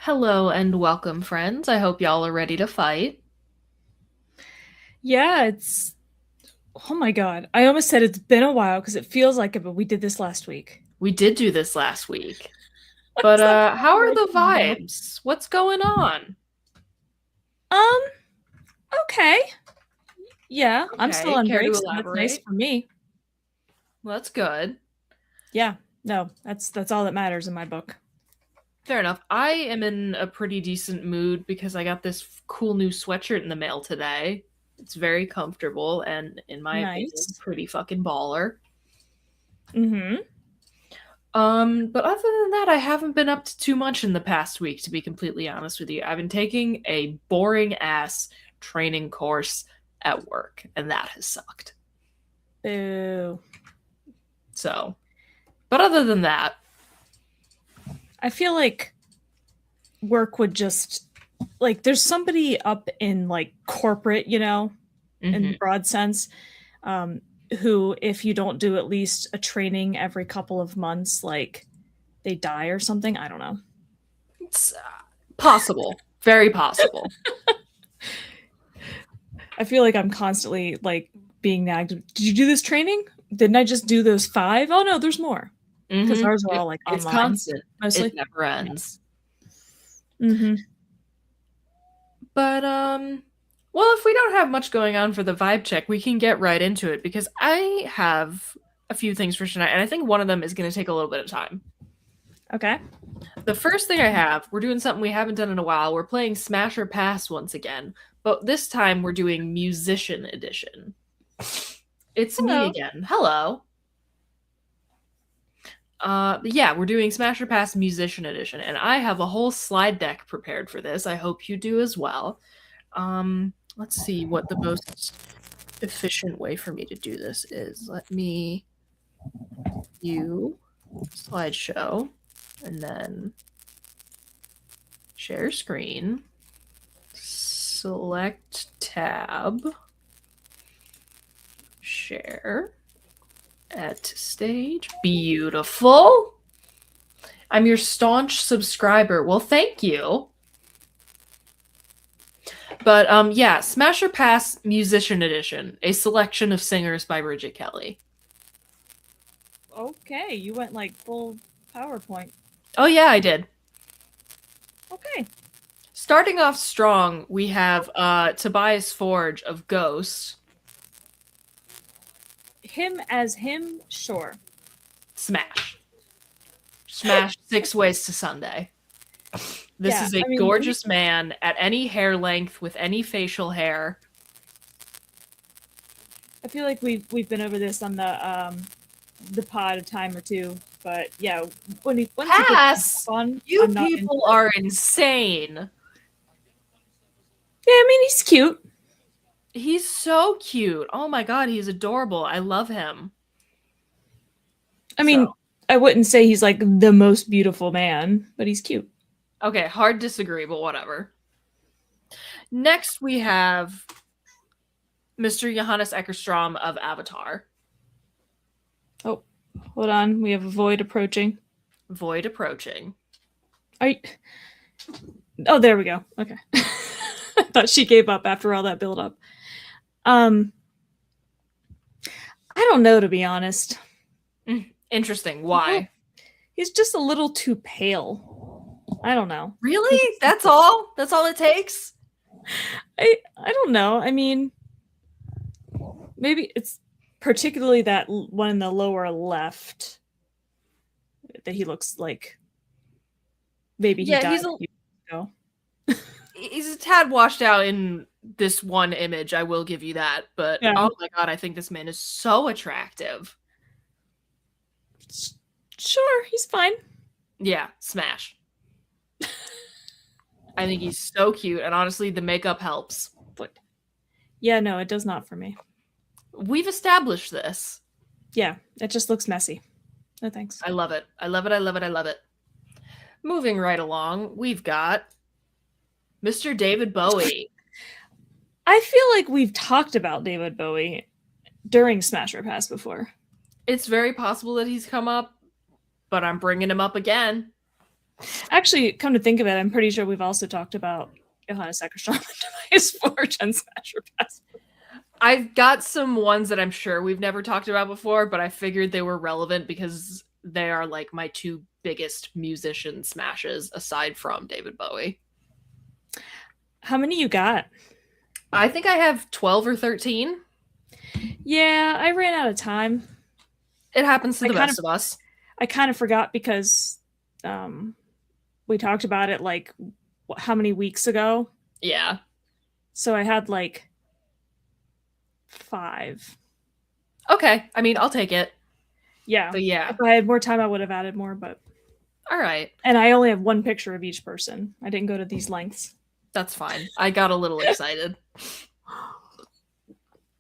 Hello and welcome, friends. I hope y'all are ready to fight. Yeah, oh my God. I almost said it's been a while because it feels like it, but we did this last week. We did do this last week. What But is that how are the conversation about? vibes? What's going on? Um, okay. Yeah, I'm still Okay, on care to break, so that's nice elaborate? for me. Well, that's good. Yeah, no, that's all that matters in my book. Fair enough. I am in a pretty decent mood because I got this cool new sweatshirt in the mail today. It's very comfortable and, in my opinion, Nice. pretty fucking baller. Mm-hmm. But other than that, I haven't been up to too much in the past week, to be completely honest with you. I've been taking a boring ass training course at work, and that has sucked. Boo. So, but other than that, I feel like work would just there's somebody up in like corporate, in the mhm. broad sense, um, who if you don't do at least a training every couple of months, like they die or something. I don't know. It's possible, very possible. I feel like I'm constantly like being nagged. Did you do this training? Didn't I just do those five? Oh no, there's more. Because ours are all like It's online constant. It mostly. never ends. Mm-hmm. But well, if we don't have much going on for the vibe check, we can get right into it because I have a few things for tonight, and I think one of them is going to take a little bit of time. Okay. The first thing I have, we're doing something we haven't done in a while. We're playing Smash or Pass once again, but this time we're doing Musician Edition. It's me Hello. again. Hello. Yeah, we're doing Smash or Pass Musician Edition, and I have a whole slide deck prepared for this. I hope you do as well. Let's see what the most efficient way for me to do this is. Let me view slideshow and then share screen. Select tab, share at stage. Beautiful. I'm your staunch subscriber. Well, thank you. But yeah, Smash or Pass Musician Edition, a selection of singers by Bridget Kelly. Okay, you went like full PowerPoint. Oh yeah, I did. Okay. Starting off strong, we have Tobias Forge of Ghost. Him as him, sure. Smash. Smash Six Ways to Sunday. This Yeah, is a I mean, gorgeous man at any hair length with any facial hair. I feel like we've been over this on the pod a time or two, but yeah, once he gets Pass! fun, You I'm not into people it. are insane. Yeah, I mean he's cute. He's so cute. Oh my god, he's adorable. I love him. I So, mean, I wouldn't say he's like the most beautiful man, but he's cute. okay, hard disagree, but whatever. Next, we have Mr. Johannes Eckerstrom of Avatar. Oh, hold on, we have a void approaching. Void approaching. Are you... Oh, there we go. Okay. I thought she gave up after all that build up. Um, I don't know, to be honest. Interesting. Why? He's just a little too pale. I don't know. Really? That's all? That's all it takes? I don't know. I mean, maybe it's particularly that one in the lower left that he looks like maybe he Yeah, died a few years ago. he's a tad washed out in this one image, I will give you that, but Yeah, oh my god, I think this man is so attractive. sure, he's fine. Yeah, smash. I think he's so cute, and honestly, the makeup helps. But yeah, no, it does not for me. We've established this. Yeah, it just looks messy. No thanks. I love it. I love it. I love it. I love it. Moving right along, we've got Mr. David Bowie. I feel like we've talked about David Bowie during Smash or Pass before. It's very possible that he's come up, but I'm bringing him up again. Actually, come to think of it, I'm pretty sure we've also talked about Johannes Eckerstrom device for Gen Smasher Pass. I've got some ones that I'm sure we've never talked about before, but I figured they were relevant because they are like my two biggest musician smashes aside from David Bowie. How many you got? I think I have 12 or 13. Yeah, I ran out of time. It happens to I the kind best of of us. I kind of forgot because we talked about it like how many weeks ago? Yeah. So I had like 5. Okay. I mean, I'll take it. Yeah. But yeah. If I had more time, I would have added more, but. All right. And I only have one picture of each person. I didn't go to these lengths. That's fine. I got a little excited.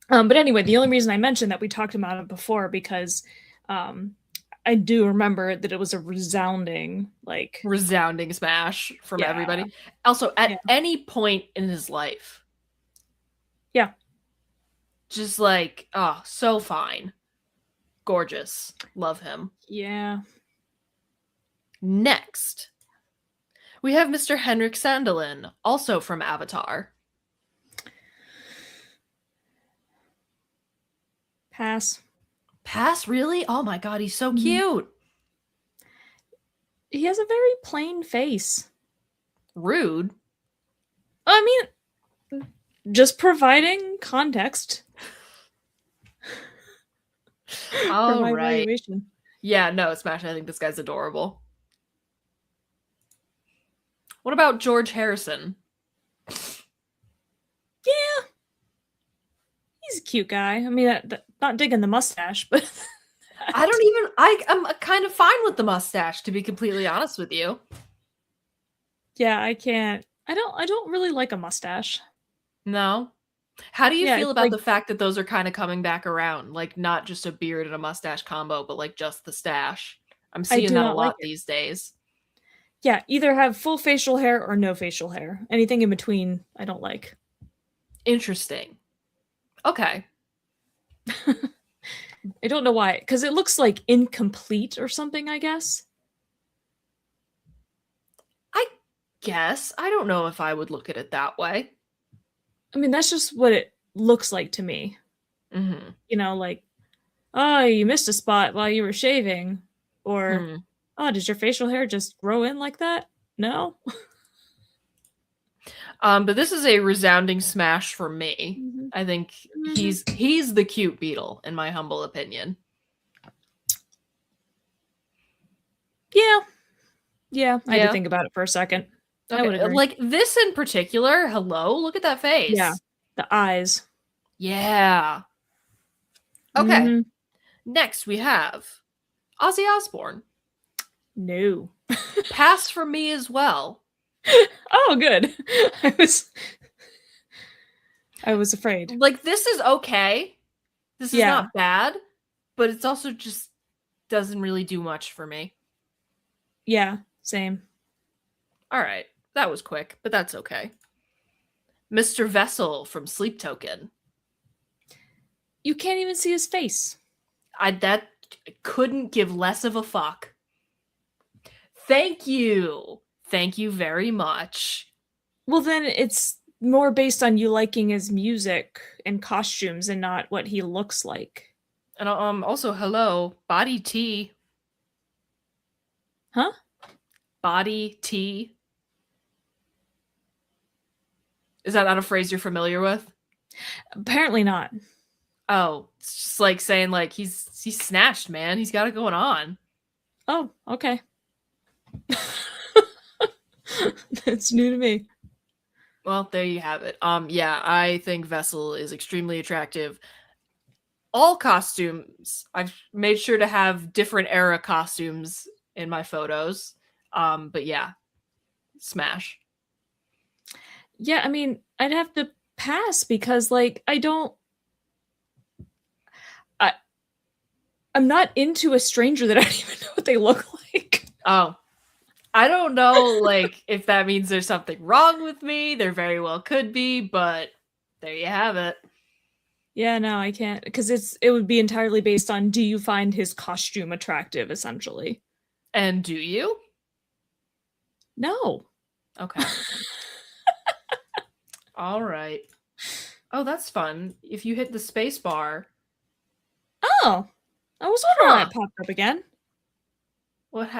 But anyway, the only reason I mentioned that we talked about it before because I do remember that it was a resounding Smash from yeah, everybody. Also, at yeah, any point in his life, yeah. just like, oh, so fine. Gorgeous. Love him. Yeah. Next, we have Mr. Henrik Sandelin, also from Avatar. Pass. Pass, really? Oh my god, he's so Mhm. cute. He has a very plain face. Rude. I mean, just providing context for All my right. evaluation. Yeah, no, Smash, I think this guy's adorable. What about George Harrison? Yeah. He's a cute guy. I mean, not digging the mustache, but I'm kind of fine with the mustache, to be completely honest with you. yeah, I can't. I don't really like a mustache. No. How do you Yeah, feel it's about like the fact that those are kind of coming back around? Like, not just a beard and a mustache combo, but like just the stash. I'm I seeing do that a not like lot it. these days. Yeah, either have full facial hair or no facial hair. Anything in between, I don't like. Interesting. Okay. I don't know why, because it looks like incomplete or something, I guess. I guess. I don't know if I would look at it that way. I mean, that's just what it looks like to me. Mm-hmm. You know, like, oh, you missed a spot while you were shaving. Or, Hmm. oh, does your facial hair just grow in like that? No? But this is a resounding smash for me. Mm-hmm. I think Mm-hmm. he's the cute beetle, in my humble opinion. Yeah. Yeah, I had to Yeah. think about it for a second. I would Okay. agree. Like this in particular. Hello, look at that Yeah. face. The eyes. Yeah. Okay. Mm-hmm. Next we have Ozzy Osbourne. No. Pass for me as well. Oh, good. I was I was afraid. Like this is okay. This is Yeah. not bad, but it's also just doesn't really do much for me. Yeah. Same. All right. That was quick, but that's okay. Mr. Vessel from Sleep Token. You can't even see his face. That couldn't give less of a fuck. Thank you. Thank you very much. Well, then it's more based on you liking his music and costumes and not what he looks like. And also hello, body tea. Huh? Body tea. Is that not a phrase you're familiar with? Apparently not. Oh, it's just like saying like he's snatched, man. He's got it going on. Oh, okay. That's new to me. Well, there you have it. Yeah, I think Vessel is extremely attractive. All costumes, I've made sure to have different era costumes in my photos. But yeah, smash. Yeah, I mean, I'd have to pass because like I I'm not into a stranger that I don't even know what they look like. Oh, I don't know, like, if that means there's something wrong with me. There very well could be, but there you have it. Yeah, no, I can't because it would be entirely based on do you find his costume attractive essentially. And do you? No. Okay. All right. Oh, that's fun. If you hit the space bar. Oh, I was wondering why Huh. it popped up again. What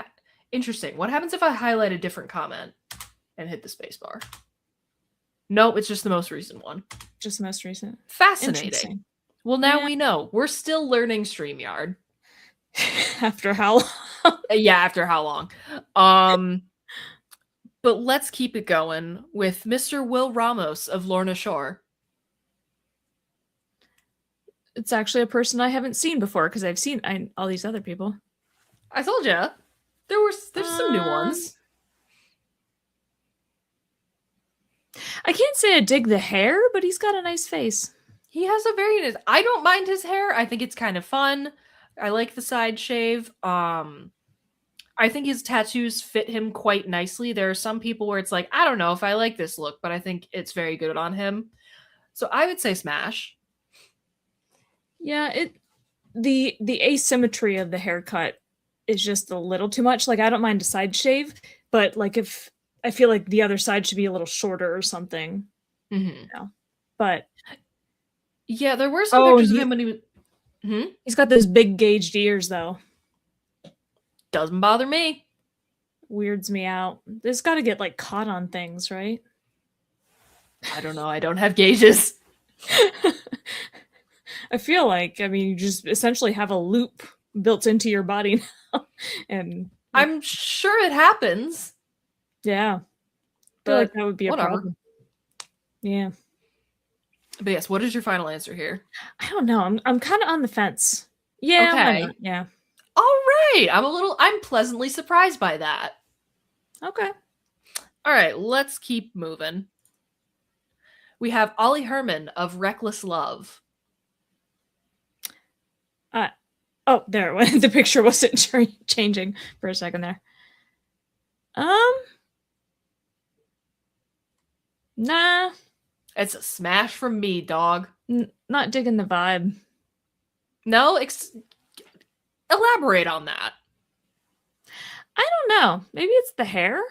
Interesting. What happens if I highlight a different comment and hit the space bar? Nope, it's just the most recent one. Just the most recent. Fascinating. Interesting. Well, now Yeah. we know. We're still learning StreamYard. After how long? Yeah, after how long? Um, but let's keep it going with Mr. Will Ramos of Lorna Shore. It's actually a person I haven't seen before because I've seen all these other people. I told ya. There's some new ones. I can't say I dig the hair, but he's got a nice face. He has a very nice. I don't mind his hair. I think it's kind of fun. I like the side shave. I think his tattoos fit him quite nicely. There are some people where it's like, I don't know if I like this look, but I think it's very good on him. So I would say smash. Yeah, the asymmetry of the haircut is just a little too much. Like I don't mind a side shave, but like if I feel like the other side should be a little shorter or something. Mm-hmm. No. But yeah, there were some pictures of you, him when he was. he's got those big gauged ears though. Doesn't bother me. Weirds me out. This got to get like caught on things, right? I don't know. I don't have gauges. I feel like, I mean, you just essentially have a loop built into your body now. And I'm sure it happens. yeah. I feel But like that would be a whatever. problem. Yeah. But yes, what is your final answer here? I don't know. I'm kind of on the fence. Yeah, why Okay. not? Yeah. All right. I'm pleasantly surprised by that. Okay. All right, let's keep moving. We have Ollie Herman of Reckless Love. Oh, there. The picture wasn't changing for a second there. Nah. It's a smash from me, dog. Not digging the vibe. No, elaborate on that. I don't know. Maybe it's the hair.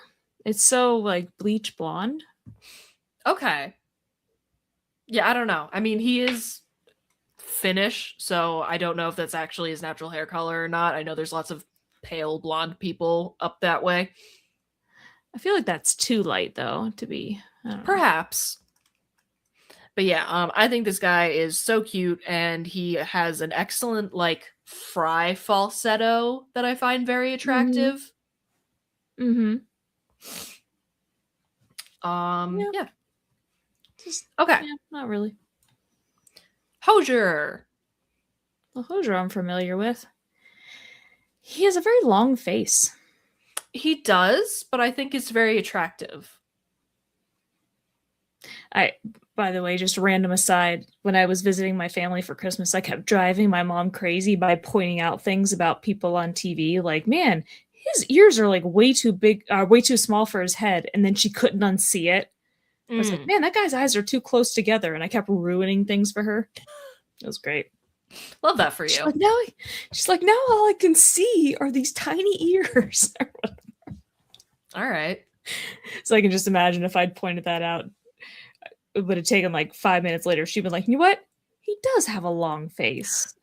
It's so like bleach blonde. Okay. Yeah, I don't know. I mean, he is Finnish, so I don't know if that's actually his natural hair color or not. I know there's lots of pale blonde people up that way. I feel like that's too light though to be. Perhaps. But yeah, I think this guy is so cute, and he has an excellent like fry falsetto that I find very attractive. Mm-hmm. Yeah. Just, Okay. yeah, not really. Hosier. Well, Hosier I'm familiar with. He has a very long face. He does, but I think it's very attractive. By the way, just random aside, when I was visiting my family for Christmas, I kept driving my mom crazy by pointing out things about people on TV. Like, man, his ears are like way too big, way too small for his head. And then she couldn't unsee it. I was like, man, that guy's eyes are too close together. And I kept ruining things for her. It was great. Love that for you. She's like, now all I can see are these tiny ears. All right. So I can just imagine if I'd pointed that out, it would have taken like 5 minutes later. She'd been like, you know what? He does have a long face.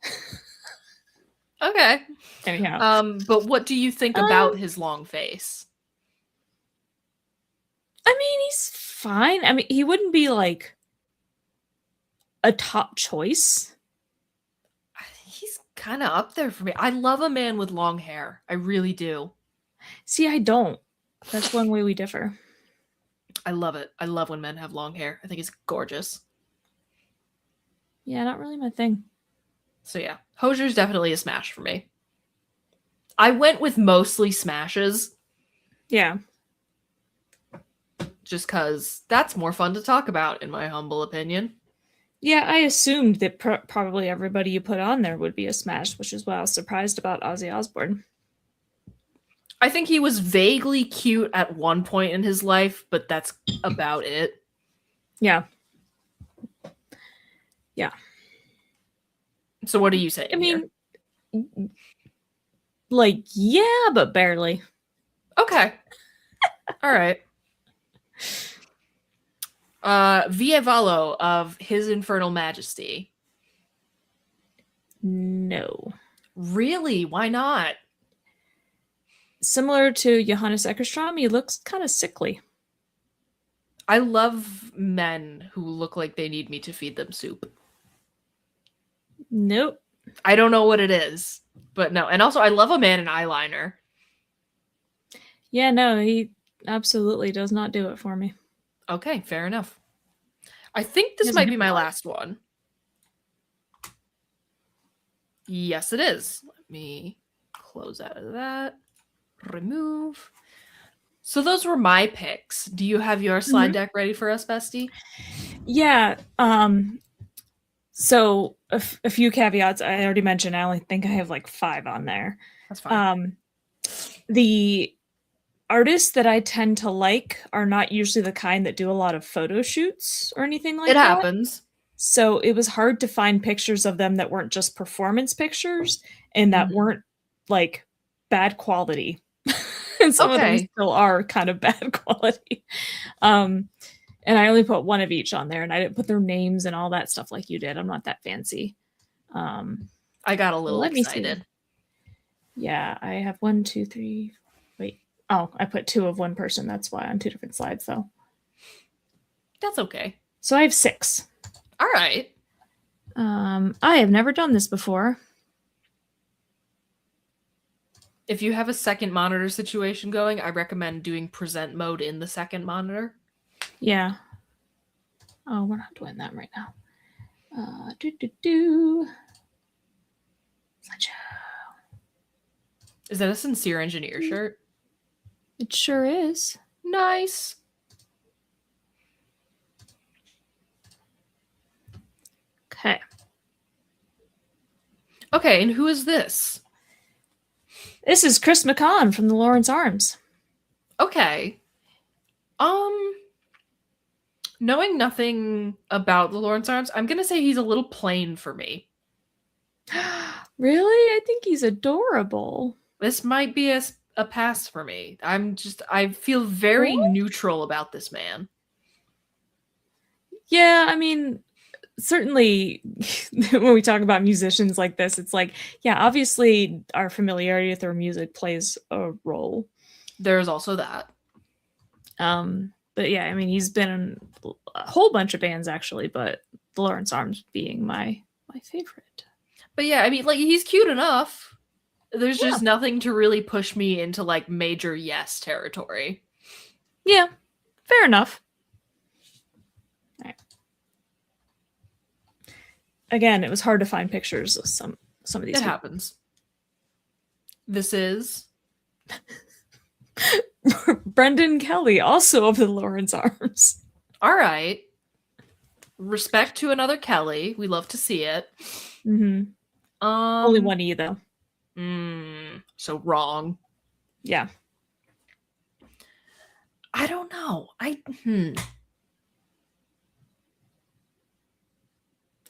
Okay. Anyhow. But what do you think about his long face? I mean, he's fine. I mean, he wouldn't be like a top choice. He's kind of up there for me. I love a man with long hair. I really do. See, I don't. That's one way we differ. I love it. I love when men have long hair. I think it's gorgeous. Yeah, not really my thing. So yeah, Hosier's definitely a smash for me. I went with mostly smashes. Yeah. Just because that's more fun to talk about, in my humble opinion. Yeah, I assumed that probably everybody you put on there would be a smash, which is why I was surprised about Ozzy Osbourne. I think he was vaguely cute at one point in his life, but that's about it. Yeah. Yeah. So what are you saying? I mean, like, yeah, but barely. Okay. All right. Vievalo of His Infernal Majesty. No. Really? Why not? Similar to Johannes Eckerstrom, he looks kind of sickly. I love men who look like they need me to feed them soup. Nope. I don't know what it is, but no. And also, I love a man in eyeliner. Yeah, no, he absolutely does not do it for me. Okay, fair enough. I think He this has a might be different my one. last one. Yes, it is. Let me close out of that. Remove. So those were my picks. Do you have your slide Mhm. deck ready for us, Bestie? Yeah. So a few caveats. I already mentioned. I only think I have like 5 on there. That's fine. Um, the artists that I tend to like are not usually the kind that do a lot of photo shoots or anything It like that. happens. So it was hard to find pictures of them that weren't just performance pictures and that Mhm. weren't like bad quality. And some of them Okay. still are kind of bad quality. Um, and I only put one of each on there, and I didn't put their names and all that stuff like you did. I'm not that fancy. Um, I got a little Let me see. excited. Yeah, I have one, two, three. Wait. Oh, I put 2 of one person. That's why on 2 different slides, though. That's okay. So I have 6. All right. I have never done this before. If you have a second monitor situation going, I recommend doing present mode in the second monitor. Yeah. Oh, we're not doing that right now. Do. Is that a Sincere Engineer shirt? It sure is. Nice. Okay. Okay, and who is this? This is Chris McCon from the Lawrence Arms. Okay. Knowing nothing about the Lawrence Arms, I'm gonna say he's a little plain for me. Really? I think he's adorable. This might be a pass for me. I feel very What? neutral about this man. Yeah, I mean, certainly when we talk about musicians like this, it's like, yeah, obviously our familiarity with their music plays a role. There's also that. But yeah, I mean, he's been in a whole bunch of bands actually, but the Lawrence Arms being my favorite. But yeah, I mean, like, he's cute enough. There's Yeah. just nothing to really push me into, like, major yes territory. Yeah, fair enough. All right. Again, it was hard to find pictures of some of these It people. happens. This is Brendan Kelly, also of the Lawrence Arms. all right. Respect to another Kelly. We love to see it. Mm-hmm. Only one E though. So wrong. Yeah. I don't know.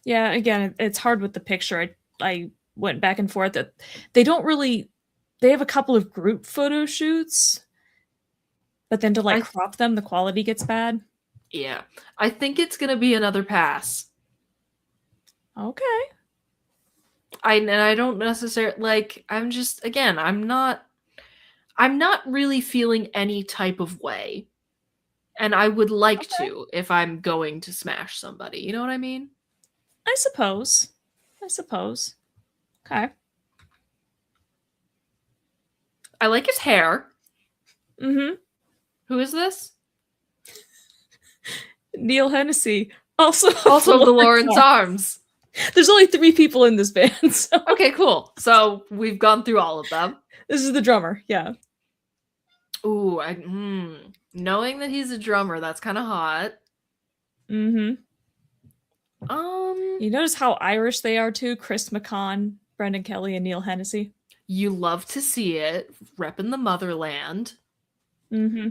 Yeah, again, it's hard with the picture. I went back and forth. That they don't really. They have a couple of group photo shoots, but then to like crop them, the quality gets bad. Yeah, I think it's gonna be another pass. Okay. I don't necessarily like. I'm just again. I'm not really feeling any type of way, and I would like to if I'm going to smash somebody. You know what I mean? I suppose. Okay. I like his hair. Mm-hmm. Who is this? Neil Hennessy, also of the Lawrence Arms. There's only 3 people in this band. So. Okay, cool. So we've gone through all of them. This is the drummer. Yeah. Ooh, knowing that he's a drummer, that's kind of hot. Mm-hmm. You notice how Irish they are too? Chris McCon, Brendan Kelly, and Neil Hennessy. You love to see it, repping the motherland. Mm-hmm.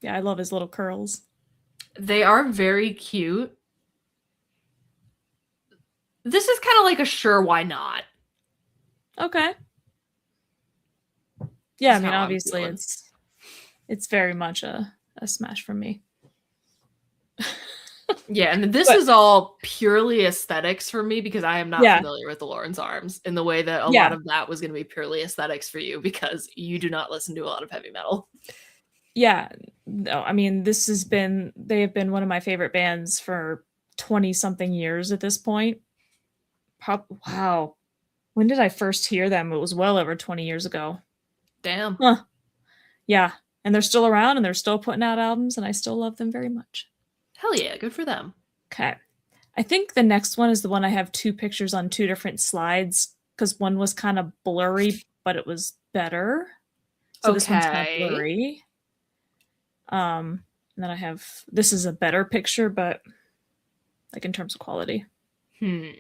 Yeah, I love his little curls. They are very cute. This is kind of like a sure why not. Okay. Yeah, I is mean, how I'm obviously, feeling. it's very much a smash for me. Yeah, and this But is all purely aesthetics for me because I am not yeah, familiar with the Lawrence Arms in the way that a lot yeah, of that was going to be purely aesthetics for you because you do not listen to a lot of heavy metal. yeah. No, I mean, they have been one of my favorite bands for 20 something years at this point. Wow. When did I first hear them? It was well over 20 years ago. Damn. Huh. Yeah. And they're still around and they're still putting out albums, and I still love them very much. Hell yeah, good for them. Okay. I think the next one is the one I have two pictures on two different slides because one was kind of blurry, but it was better. So this one's kind of Okay. blurry. And then I have this is a better picture, but like in terms of quality. Hmm.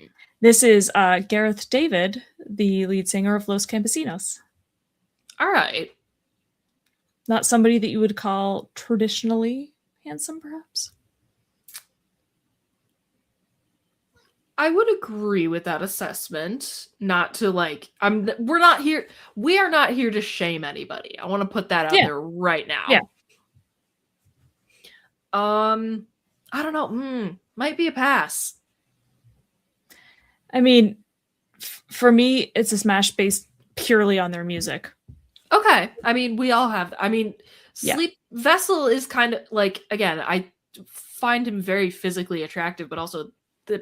This is Gareth David, the lead singer of Los Campesinos. All right. Not somebody that you would call traditionally handsome, perhaps. I would agree with that assessment. Not to like we are not here to shame anybody. I want to put that out Yeah, there right yeah. now. I don't know. Might be a pass. I mean, for me, it's a smash based purely on their music. Okay. I mean, we all have. I mean, Yeah, Sleep Vessel is kind of like, again, I find him very physically attractive, but also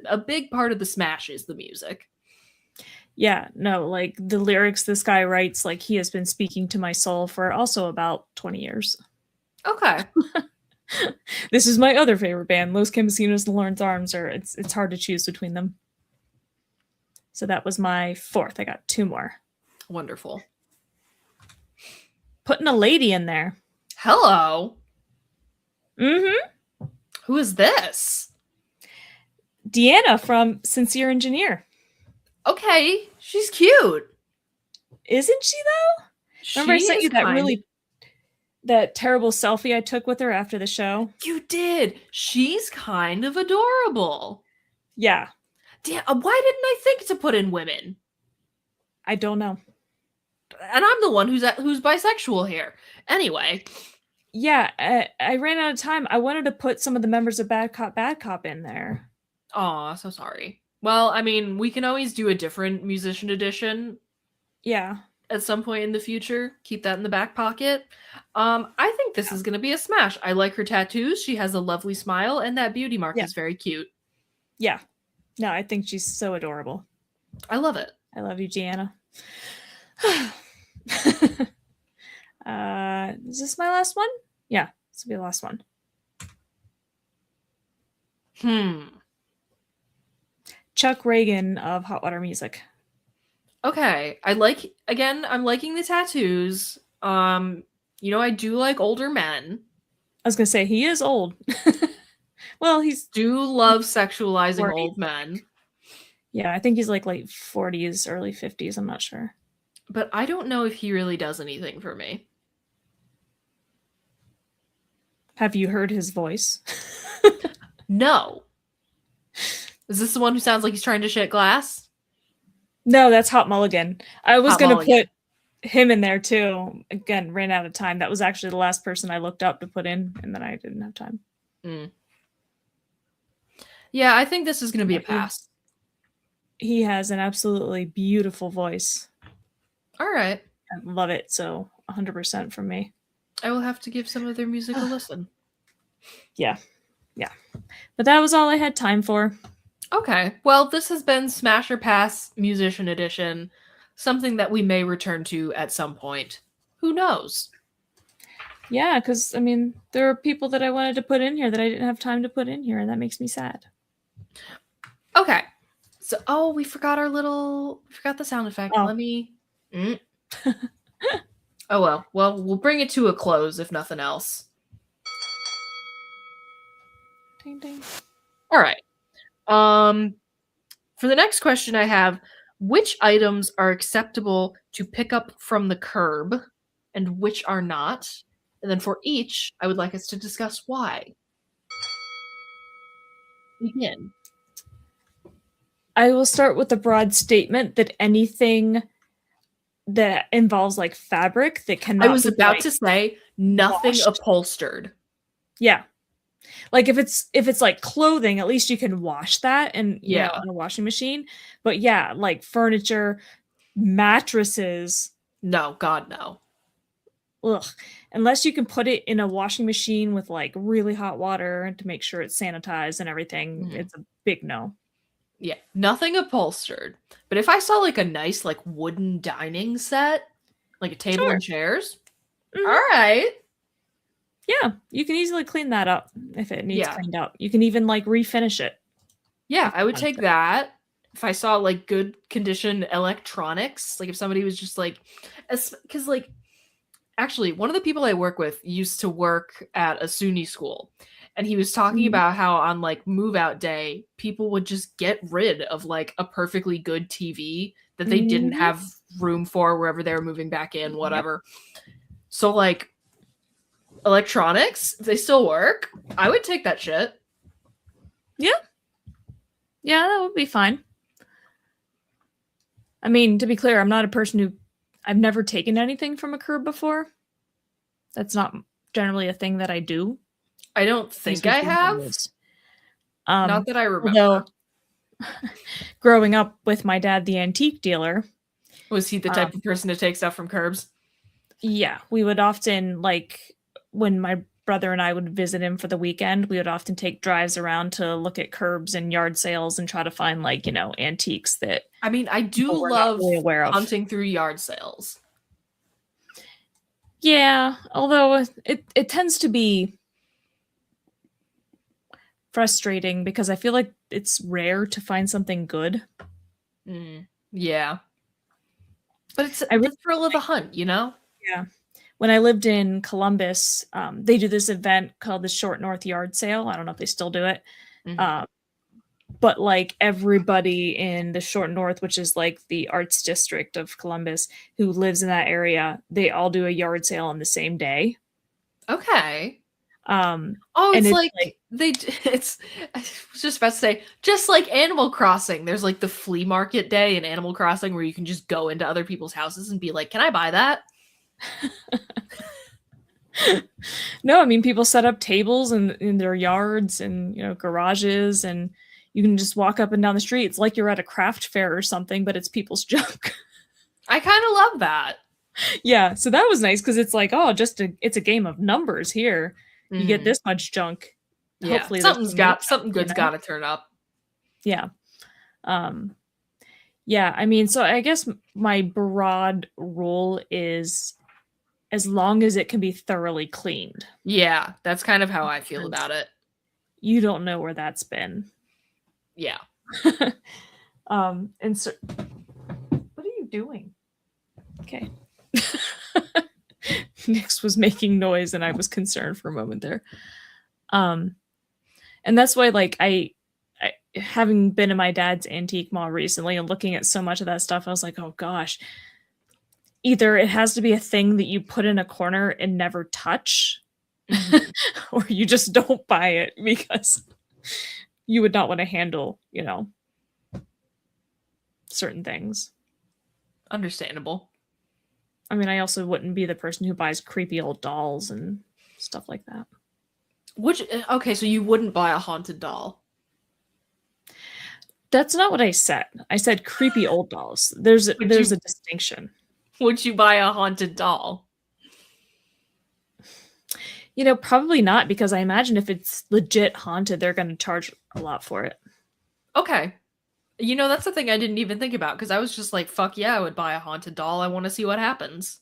a big part of the smash is the music. yeah. No, like the lyrics this guy writes, like he has been speaking to my soul for also about 20 years. Okay. This is my other favorite band, Los Campesinos and Lawrence Arms. Or it's hard to choose between them. So that was my fourth. I got two more. Wonderful. Putting a lady in there. Hello. Mm-hmm. Who is this? Deanna from Sincere Engineer. Okay. She's cute. Isn't she though? Remember I She sent is you that kind of. that terrible selfie I took with her after the show? You did. She's kind of adorable. Yeah. Damn, why didn't I think to put in women? I don't know. And I'm the one who's bisexual here. Anyway, Yeah, I ran out of time. I wanted to put some of the members of Bad Cop in there. aw, so sorry. Well, I mean, we can always do a different musician edition Yeah. at some point in the future. Keep that in the back pocket. I think this is gonna be a smash. I like her tattoos. She has a lovely smile, and that beauty mark Yeah. is very cute. Yeah. No, I think she's so adorable. I love it. I love you, Gianna. Is this my last one? Yeah, this will be the last one. Chuck Reagan of Hot Water Music. Okay. I'm liking the tattoos. I do like older men. I was gonna say he is old. Well, he's Do love sexualizing 40. old men. Yeah, I think he's like late 40s, early 50s. I'm not sure. But I don't know if he really does anything for me. Have you heard his voice? No. Is this the one who sounds like he's trying to shit glass? No, that's Hot Mulligan. I was Hot gonna Mulligan. put him in there too. Again, ran out of time. That was actually the last person I looked up to put in, and then I didn't have time. Yeah, I think this is going to be a pass. He has an absolutely beautiful voice. All right. I love it. So 100% from me. I will have to give some of their music a listen. Yeah. Yeah. But that was all I had time for. Okay. Well, this has been Smash or Pass Musician Edition, something that we may return to at some point. Who knows? Yeah, because I mean, there are people that I wanted to put in here that I didn't have time to put in here, and that makes me sad. Okay. So, we forgot the sound effect. Oh. Let me. Oh well. Well, we'll bring it to a close if nothing else. Ding, ding. All right. For the next question I have, which items are acceptable to pick up from the curb and which are not? And then for each, I would like us to discuss why. Begin. I will start with the broad statement that anything that involves like fabric that I cannot was be about like to say nothing washed. upholstered. Yeah. Like if it's like clothing, at least you can wash that and Yeah. in a washing machine. But yeah, like furniture, mattresses, No, God, no. ugh. Unless you can put it in a washing machine with like really hot water to make sure it's sanitized and everything, Mhm. it's a big no. Yeah, nothing upholstered. But if I saw like a nice like wooden dining set, like a table Sure. and chairs, all Hmm. right. Yeah, you can easily clean that up if it needs Yeah. cleaned up. You can even like refinish it Yeah, if I you would wanted take to. that. If I saw like good condition electronics, like if somebody was just like, because like actually one of the people I work with used to work at a SUNY school, and he was talking Mhm. about how on like move out day, people would just get rid of like a perfectly good TV that they didn't Mhm. have room for wherever they were moving back in, Yep. whatever. So like electronics, if they still work, I would take that shit. Yeah. Yeah, that would be fine. I mean, to be clear, I'm not a person who I've never taken anything from a curb before. That's not generally a thing that I do. I don't These think I usually have. moves. Not that I remember. Although growing up with my dad, the antique dealer, Was he the type um, of person to take stuff from curbs? yeah, we would often like when my brother and I would visit him for the weekend, we would often take drives around to look at curbs and yard sales and try to find like, antiques that I mean, I do people were not love really aware of. hunting through yard sales. Yeah, although it tends to be frustrating because I feel like it's rare to find something good. Mm, yeah. But it's I really the thrill of the hunt, you know? Yeah. When I lived in Columbus, they do this event called the Short North Yard Sale. I don't know if they still do it. Hmm. Um, but like everybody in the Short North, which is like the arts district of Columbus, who lives in that area, they all do a yard sale on the same day. Okay. Um, Oh, and it's it's like like, it's I was just about to say, just like Animal Crossing, there's like the flea market day in Animal Crossing where you can just go into other people's houses and be like, "Can I buy that?" no, I mean, people set up tables in their yards and, garages, and you can just walk up and down the street. It's like you're at a craft fair or something, but it's people's junk. I kind of love that. Yeah, so that was nice because it's like, oh, it's a game of numbers here. You get Hmm. this much junk. Yeah. Hopefully there's some movement, Something you good's know? got to turn up. Yeah. Um, yeah, I mean, so I guess my broad rule is as long as it can be thoroughly cleaned. Yeah, that's kind of how I feel Because about it. you don't know where that's been. Yeah. And so what are you doing? Okay. Nix was making noise and I was concerned for a moment there. Um, and that's why like I having been in my dad's antique mall recently and looking at so much of that stuff, I was like, oh gosh, either it has to be a thing that you put in a corner and never touch, Hmm. or you just don't buy it because you would not want to handle, certain things. Understandable. I mean, I also wouldn't be the person who buys creepy old dolls and stuff like that. Which okay, so you wouldn't buy a haunted doll. That's not what I said. I said creepy old dolls. There's a, Would there's you a distinction. would you buy a haunted doll? Probably not because I imagine if it's legit haunted, they're going to charge a lot for it. Okay. That's the thing I didn't even think about because I was just like, fuck yeah, I would buy a haunted doll. I want to see what happens.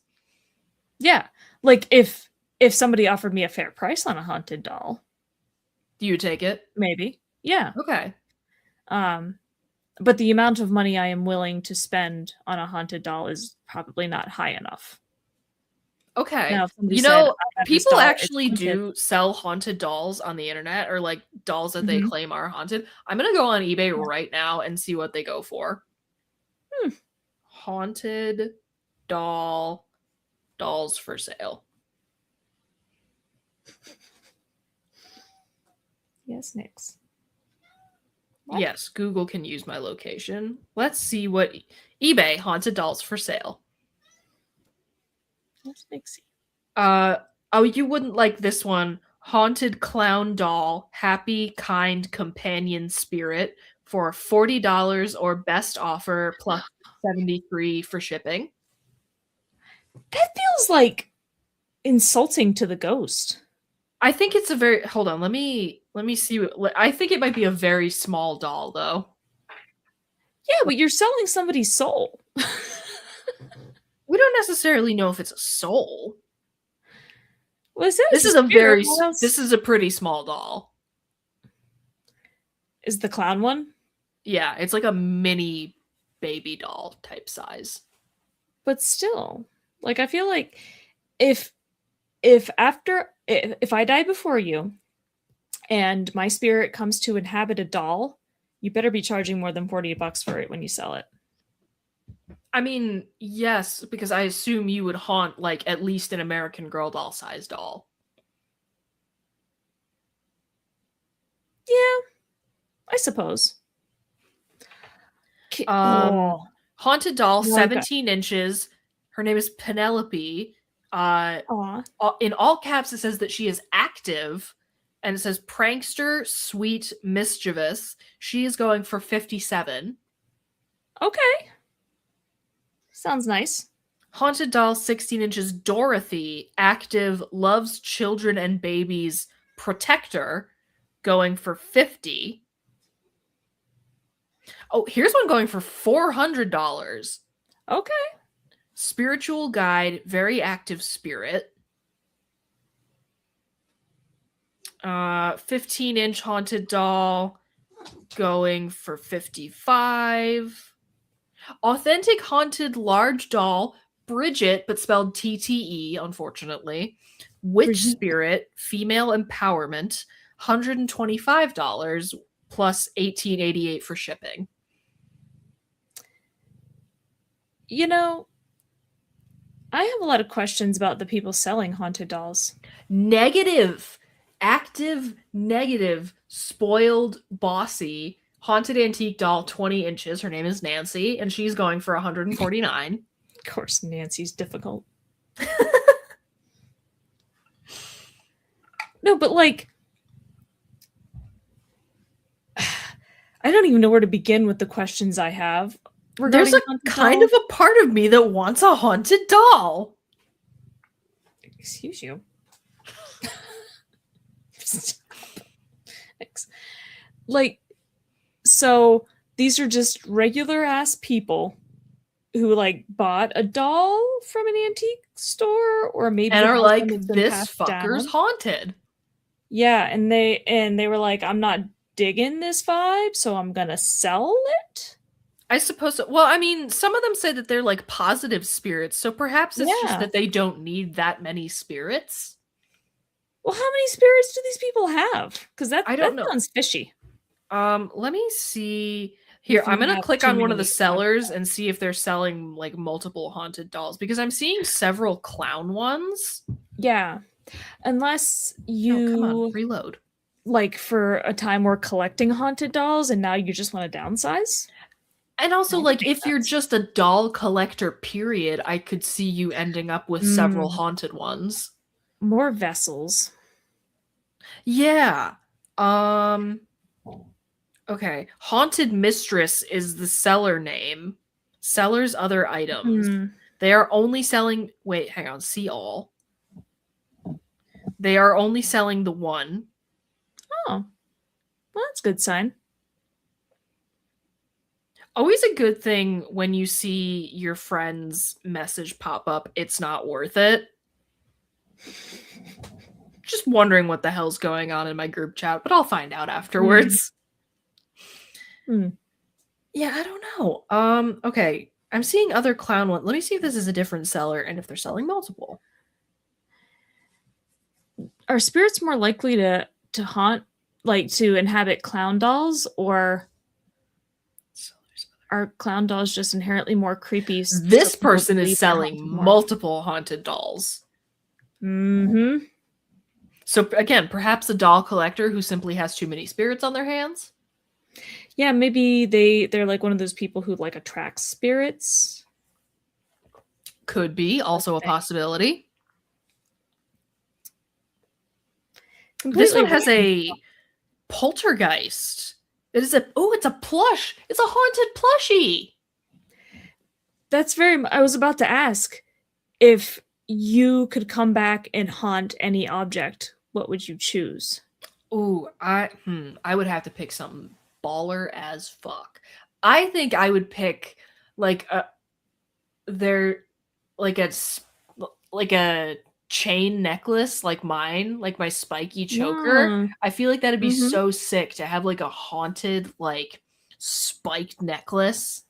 Yeah. Like if somebody offered me a fair price on a haunted doll, Do you take it? maybe. Yeah. Okay. Um but the amount of money I am willing to spend on a haunted doll is probably not high enough. Okay. Now, if somebody said, "I have this People doll, it's actually haunted." do sell haunted dolls on the internet or like dolls that they Mhm. claim are haunted. I'm going to go on eBay right now and see what they go for. Hmm. Haunted doll dolls for sale. Yes, Nix. What? Yes, Google can use my location. Let's see what eBay haunted dolls for sale. Let's make see. Oh, you wouldn't like this one. Haunted clown doll, happy, kind companion spirit for $40 or best offer plus 73 for shipping. That feels like insulting to the ghost. I think it's a very hold on, let me see I think it might be a very small doll though. Yeah, but you're selling somebody's soul. We don't necessarily know if it's a soul. Well, it says This it's is a a spirit. very What else? this is a pretty small doll. Is the clown one? Yeah, it's like a mini baby doll type size. But still, like I feel like if if I die before you and my spirit comes to inhabit a doll, you better be charging more than $40 for it when you sell it. I mean, yes, because I assume you would haunt like at least an American Girl doll size doll. Yeah, I suppose. Um, Oh, Haunted doll, no, I've got. 17 inches. Her name is Penelope. Uh, Aw, in all caps, it says that she is active, and it says prankster, sweet, mischievous. She is going for 57. okay. Sounds nice. Haunted doll, 16 inches. Dorothy, active, loves children and babies, protector, going for 50. Oh, here's one going for $400. Okay. Spiritual guide, very active spirit. 15-inch haunted doll going for 55. Authentic haunted large doll, Bridget, but spelled TTE, unfortunately. Witch Brigitte. spirit, female empowerment, $125 plus $18.88 for shipping. You know, I have a lot of questions about the people selling haunted dolls. Negative, active, negative, spoiled, bossy, haunted antique doll, 20 inches. Her name is Nancy, and she's going for 149. Of course, Nancy's difficult. No, but like, I don't even know where to begin with the questions I have There's regarding a haunted kind of dolls. a part of me that wants a haunted doll. Excuse you. Thanks. Like, so these are just regular ass people who like bought a doll from an antique store, or maybe And are has like, one of them this passed fucker's down. haunted. Yeah, and they were like, I'm not digging this vibe, so I'm gonna sell it. I suppose so. Well, I mean, some of them say that they're like positive spirits, so perhaps it's just Yeah. that they don't need that many spirits. Well, how many spirits do these people have? Because I that don't know. sounds fishy. Let me see. Here, If I'm you gonna have click too on one of the many haunted sellers and dolls. see if they're selling like multiple haunted dolls because I'm seeing several clown ones. Yeah, unless No, come on, you reload. like for a time were collecting haunted dolls and now you just want to downsize. And also, That could like, make if you're sense. just a doll collector, period, I could see you ending up with several Mm, haunted ones. more vessels. Yeah. Um, okay. Haunted Mistress is the seller name. Seller's other items. Hmm. They are only selling. Wait, hang on. See all. They are only selling the one. Oh, well, that's a good sign. Always a good thing when you see your friend's message pop up, it's not worth it. Just wondering what the hell's going on in my group chat, but I'll find out Hmm. afterwards. Hmm. Yeah, I don't know. Okay. I'm seeing other clown ones. Let me see if this is a different seller and if they're selling multiple. Are spirits more likely to haunt, like to inhabit clown dolls, or are clown dolls just inherently more creepy, so This people person is believe they're selling haunted more? multiple haunted dolls. Mm-hmm. So again, perhaps a doll collector who simply has too many spirits on their hands. Yeah, maybe they're like one of those people who like attracts spirits. Could be also a Okay. possibility. This Completely one has random. a poltergeist. It's a plush. It's a haunted plushie. That's very. I was about to ask if you could come back and haunt any object, what would you choose? Ooh, I would have to pick something baller as fuck. I think I would pick like a there like like a chain necklace like mine, like my spiky choker. Yeah. I feel like that'd be Mm-hmm. so sick to have like a haunted like spiked necklace.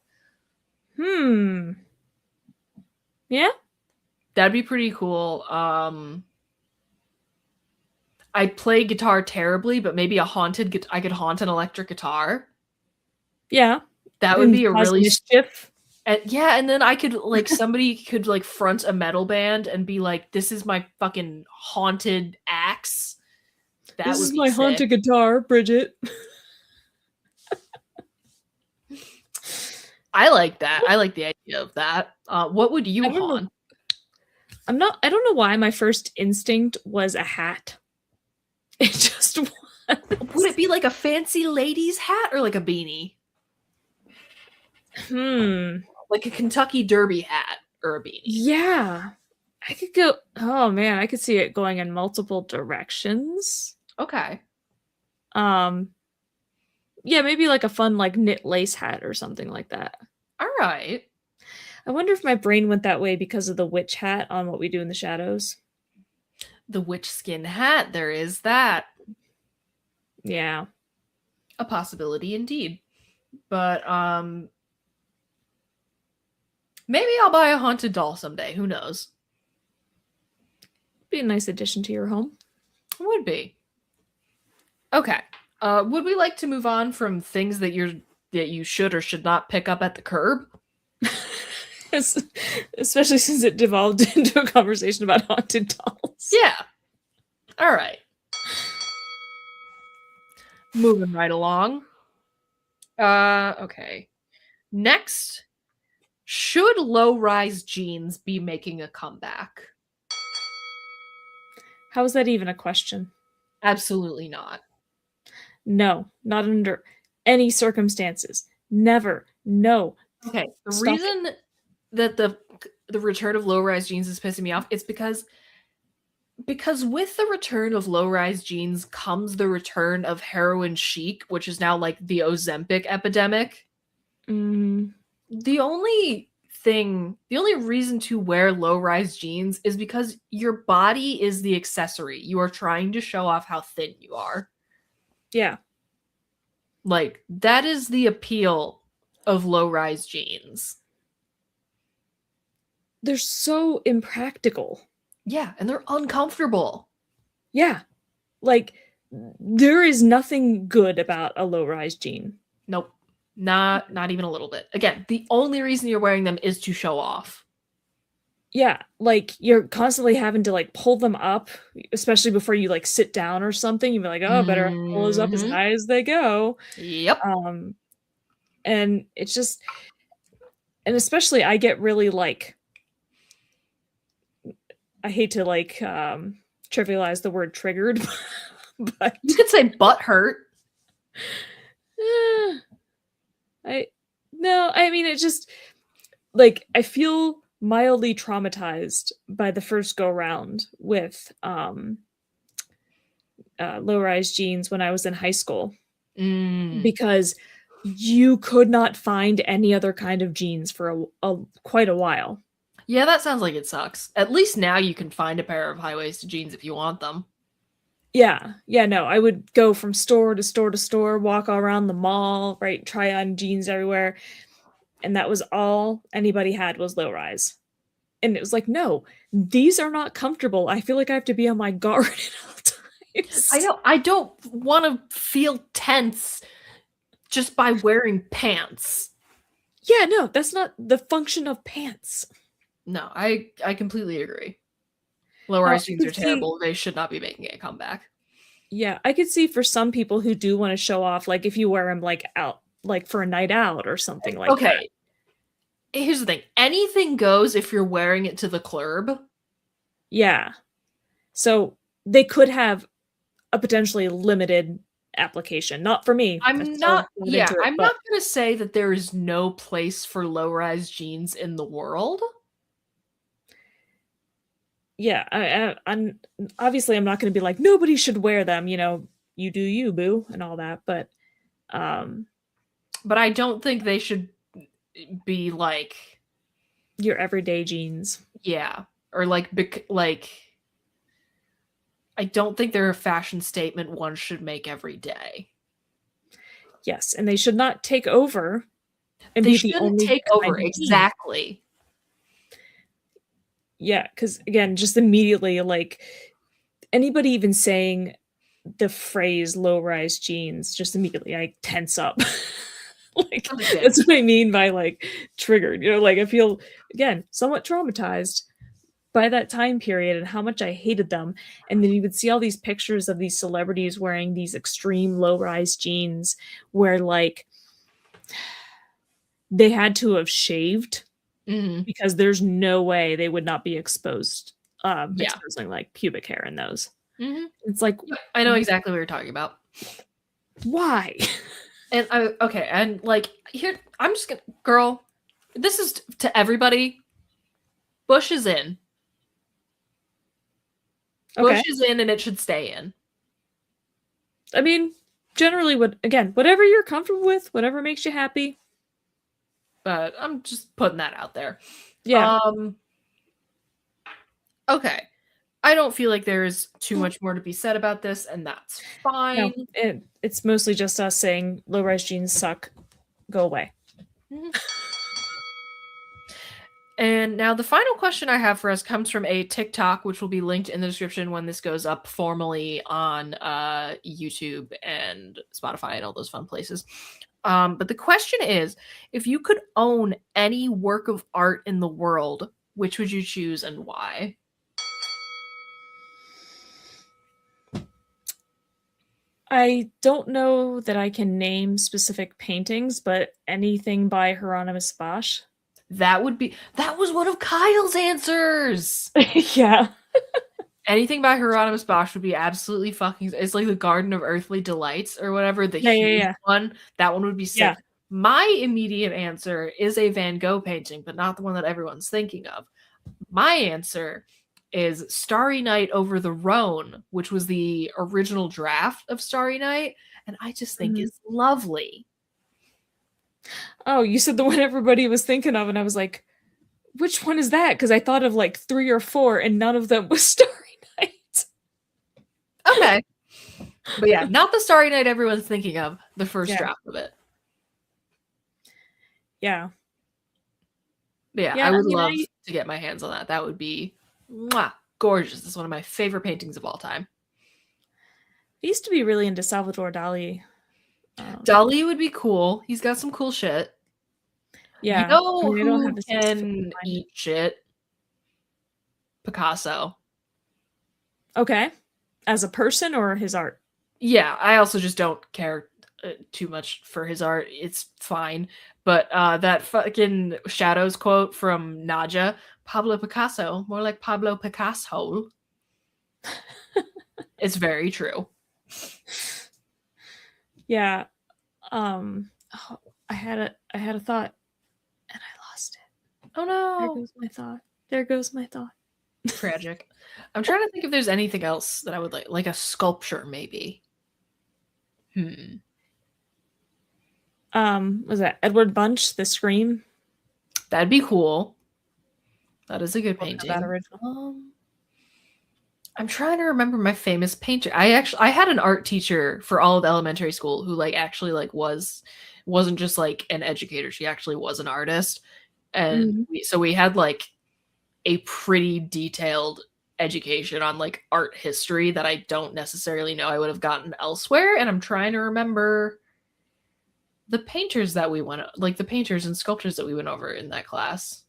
Hmm. Yeah. That'd be pretty cool. I play guitar terribly, but maybe I could haunt an electric guitar. Yeah. That would And be a cause really mischief. and yeah, and then I could like somebody could like front a metal band and be like, "This is my fucking haunted axe." That This would is be my sick. haunted guitar, Bridget. I like that. I like the idea of that. What would I you don't know. haunt? I don't know why my first instinct was a hat. It just Would was. it be like a fancy lady's hat or like a beanie? Hmm. Like a Kentucky Derby hat or a beanie? Yeah. I could go. Oh man, I could see it going in multiple directions. Okay. Um, yeah, maybe like a fun like knit lace hat or something like that. All right. I wonder if my brain went that way because of the witch hat on What We Do in the Shadows. The witch skin hat. There is that. Yeah. A possibility indeed. But maybe I'll buy a haunted doll someday. Who knows? Be a nice addition to your home. Would be. Okay. Would we like to move on from things that you should or should not pick up at the curb? Especially since it devolved into a conversation about haunted dolls. Yeah. All right. Moving right along. Okay. Next, should low-rise jeans be making a comeback? How is that even a question? Absolutely not. No, not under any circumstances. Never. No. Okay. The Stop it. reason that the return of low-rise jeans is pissing me off is because with the return of low-rise jeans comes the return of heroin chic, which is now like the Ozempic epidemic. Mm, The only reason to wear low-rise jeans is because your body is the accessory. You are trying to show off how thin you are. yeah. Like that is the appeal of low-rise jeans. They're so impractical. Yeah, and they're uncomfortable. Yeah. Like, there is nothing good about a low rise jean. Nope. Not even a little bit. Again, the only reason you're wearing them is to show off. Yeah. Like, you're constantly having to, like, pull them up, especially before you, like, sit down or something. You'd be like, oh, better pull those up as Mhm. high as they go. Yep. Um, and it's just, and especially I get really, like, I hate to, like, trivialize the word triggered, but You could say butt hurt. eh, I, no, I mean, it just, like, I feel mildly traumatized by the first go round with low rise jeans when I was in high school Mm. because you could not find any other kind of jeans for quite a while. Yeah, that sounds like it sucks. At least now you can find a pair of high-waisted jeans if you want them. Yeah, no, I would go from store to store to store, walk all around the mall, right, try on jeans everywhere, and that was all anybody had was low rise. And it was like, no, these are not comfortable. I feel like I have to be on my guard at all I times. know. I don't want to feel tense just by wearing pants. Yeah, no, that's not the function of pants. No, I completely agree. Now, Low-rise I jeans are could see, terrible. They should not be making a comeback. yeah, I could see for some people who do want to show off, like if you wear them like out, like for a night out or something like that. Okay, here's the thing. Anything goes if you're wearing it to the club. Yeah. So they could have a potentially limited application. Not for me. I still not into it, I'm but not gonna say that there is no place for low-rise jeans in the world. yeah, I'm obviously I'm not going to be like nobody should wear them. You do you, boo, and all that. Um, But I don't think they should be like, your everyday jeans. yeah, or like I don't think they're a fashion statement one should make every day. Yes, and they should not take over and They be the shouldn't only take over. kind of jean. Exactly. Yeah, because again, just immediately, like anybody even saying the phrase low rise jeans, just immediately I tense up. Like Understand. that's what I mean by like triggered. Like I feel again somewhat traumatized by that time period and how much I hated them. And then you would see all these pictures of these celebrities wearing these extreme low rise jeans where like they had to have shaved Mhm. because there's no way they would not be Yeah. exposing like pubic hair in those. Mhm. It's like, Yep, I know exactly what you're talking about. why? And okay, and like here, I'm just gonna, girl, this is to everybody. Bush is in. Okay. Bush is in, and it should stay in. I mean, generally, whatever you're comfortable with, whatever makes you happy. But I'm just putting that out there. Yeah. Okay. I don't feel like there's too much more to be said about this, and that's No, fine. it's mostly just us saying low rise jeans suck. Go away. Mhm. And now the final question I have for us comes from a TikTok, which will be linked in the description when this goes up formally on YouTube and Spotify and all those fun places. But the question is, if you could own any work of art in the world, which would you choose and why? I don't know that I can name specific paintings, but anything by Hieronymus Bosch. That was one of Kyle's answers. Yeah. Anything by Hieronymus Bosch would be absolutely fucking. It's like the Garden of Earthly Delights or whatever, the Yeah, yeah, huge yeah. one. That one would be sick. Yeah. My immediate answer is a Van Gogh painting, but not the one that everyone's thinking of. My answer is Starry Night over the Rhone, which was the original draft of Starry Night, and I just think Mhm. it's lovely. Oh, you said the one everybody was thinking of, and I was like, which one is that? Because I thought of like 3 or 4, and none of them was Starry Night. Okay. But yeah, not the Starry Night everyone's thinking of, the first Yeah. draft of it. Yeah. But yeah, Yeah, I I would mean, love I to get my hands on that. That would be mwah, gorgeous. It's one of my favorite paintings of all time. used to be really into Salvador Dali. Dali would be cool. He's got some cool shit. You Yeah. I know mean, I don't who have a specific can in mind. eat shit? Picasso. Okay. As a person or his art? Yeah, I also just don't care too much for his art. It's fine. But that fucking Shadows quote from Naja, Pablo Picasso, more like Pablo Picasso. It's very true. Yeah. Oh, I had a thought and I lost it. Oh There no. goes my thought. There goes my thought. Tragic. I'm trying to think if there's anything else that I would like a sculpture, maybe. Hmm. Was that Edward Bunch, The Scream? That'd be cool. That is a good Love that painting. original. I'm trying to remember my famous painter. I had an art teacher for all of elementary school who like actually like wasn't just like an educator. She actually was an artist. And Mhm. so we had like a pretty detailed education on like art history that I don't necessarily know I would have gotten elsewhere. And I'm trying to remember the painters that we went like the painters and sculptors that we went over in that class.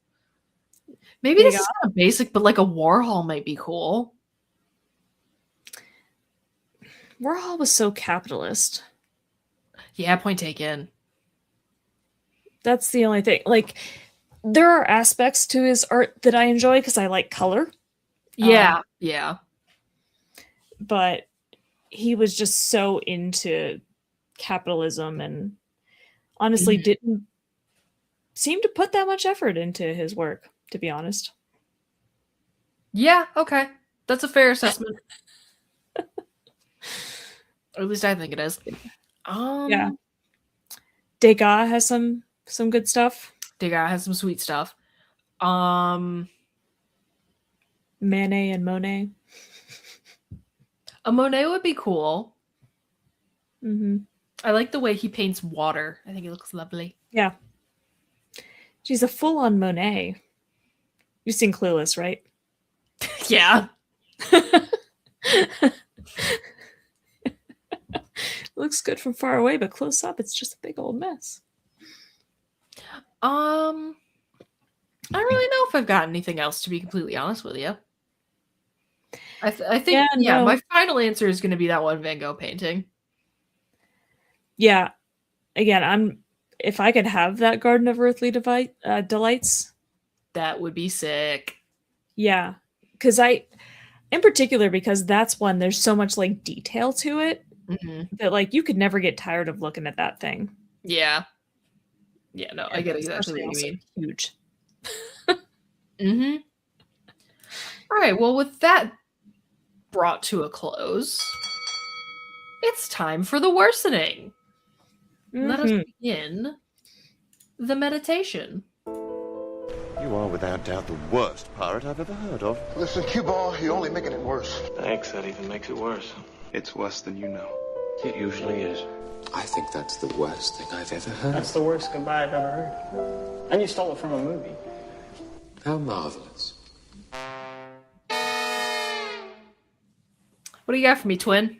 Maybe this is Degas? kind of basic, but like a Warhol might be cool. Warhol was so capitalist. Yeah, point taken. That's the only thing. Like, there are aspects to his art that I enjoy because I like color. Yeah, yeah. But he was just so into capitalism and honestly Mhm. didn't seem to put that much effort into his work, to be honest. Yeah, okay. That's a fair assessment. Or at least I think it is. Yeah. Um, Degas has some good stuff. Degas has some sweet stuff. Um, Manet and Monet. a Monet would be cool. Hmm. I like the way he paints water. I think it looks lovely. Yeah. She's a full-on Monet. You've seen Clueless, right? Yeah. Looks good from far away, but close up, it's just a big old mess. Um, I don't really know if I've got anything else, to be completely honest with you. I Yeah, think, yeah, no. my final answer is going to be that one Van Gogh painting. Yeah. Again, I'm if I could have that Garden of Earthly Delights, That would be sick. yeah. Because in particular, because that's one, there's so much like detail to it Hmm. that like you could never get tired of looking at that thing. Yeah. Yeah, no, I And get exactly especially what you also mean. huge. Hmm. All right, well, with that brought to a close, it's time for the worsening. Let us Hmm. begin the meditation. You are without doubt the worst pirate I've ever heard of. Listen, cue ball, you're only making it worse. Thanks, that even makes it worse. It's worse than you know. It usually is. I think that's the worst thing I've ever heard. That's the worst goodbye I've ever heard. And you stole it from a movie. How marvelous. What do you got for me, twin?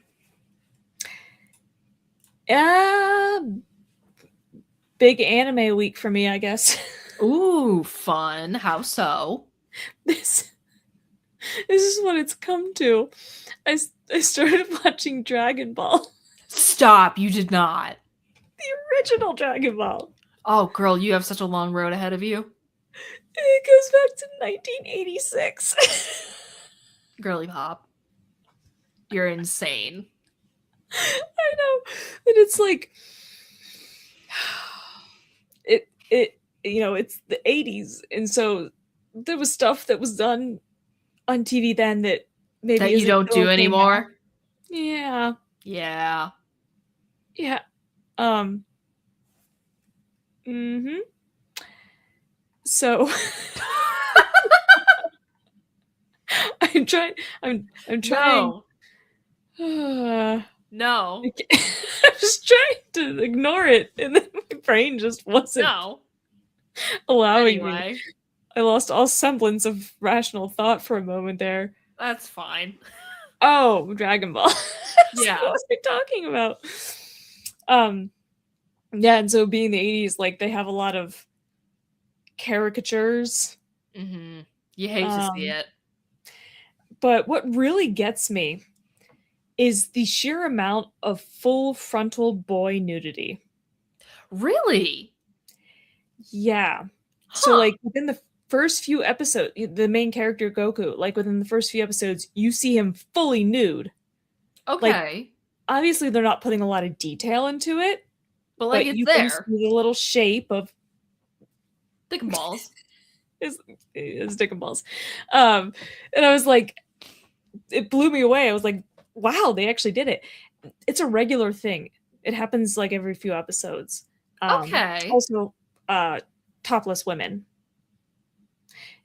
Uh, big anime week for me, I guess. Ooh, fun. How so? this this is what it's come to. I started watching Dragon Ball, Stop, you did not. the original Dragon Ball. Oh, girl, you have such a long road ahead of you. It goes back to 1986. Girly pop. You're insane. I know, but it's like it it's the 80s, and so there was stuff that was done on TV then that maybe That you isn't don't so do okay now. anymore? Yeah, Yeah. yeah. Um. Mm-hmm. So I'm trying. I'm trying. No. I'm No. just trying to ignore it, and then my brain just wasn't No. allowing me. Anyway, I lost all semblance of rational thought for a moment there. that's fine. Oh, Dragon Ball. Yeah. What was I talking about? Yeah, and so being the 80s, like they have a lot of caricatures. Mm-hmm. You hate to see Um, it. But what really gets me is the sheer amount of full frontal boy nudity. Really? Yeah. So Huh. like within the first few episodes, the main character Goku, like within the first few episodes, you see him fully nude. Okay. Obviously they're not putting a lot of detail into it, But like but it's you can there. see the little shape of Dick and balls. his dick and balls. And I was like, it blew me away. I was like, wow, they actually did it. It's a regular thing. It happens like every few episodes. Okay. Also, topless women.